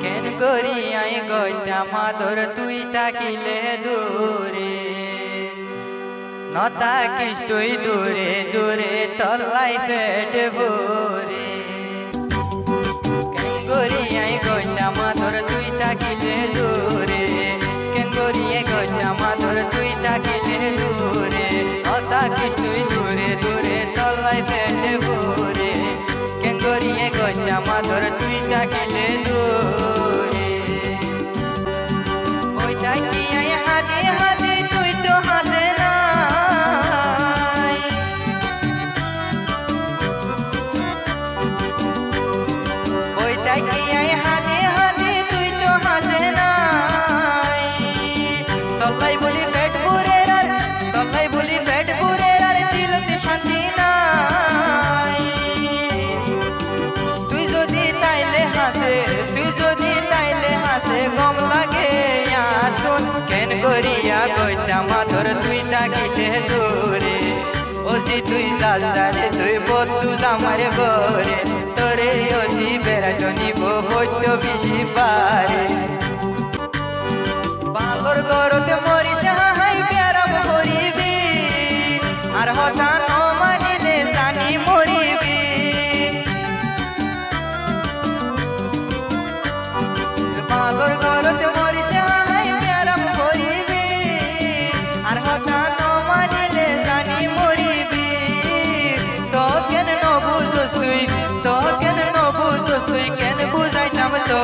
কেন করি আই গইটা মাদর তুই তাকিলে দূরে নতা কিস তুই দূরে দূরে তল্লাই ফেট ভরে কেন করি আই গইটা মাদর তুই তাকিলে দূরে কেন করি আই গইটা মাদর তুই তাকিলে দূরে নতা কিস তুই দূরে দূরে তল্লাই ফেট ভরে কেন করি আই গইটা মাদর তুই তাকিলে দূরে ওই তাকি আই হাতে হাতে তুই তো হাসে নাই ওই তাকি আই হাতে হাতে তুই তো হাসে নাই তল্লাই বলি পেট পুরে আর তল্লাই বলি পেট পুরে আর দিলতে শান্তি নাই তুই যদি তাইলে হাসে গম লাগে আতুন কেন করিয়া গইটা মাদর তুই তাকিলে দূরে ওজি তুই জাল জালে তুই বন্ধু আমার ঘরে তোরে ওজি বেড়া জনিব বৈদ্য বেশি পারে বালর গরতে মরিছে হাই বেড়াম করিবি আর হতা ন মানিলে জানি মরিবি বালর গরতে মরিছে হাই বেড়াম করিবি আর হতা ন মানিলে জানি মরিবি তো কেন ন বুঝোস তুই কেন বুঝাইতাম তো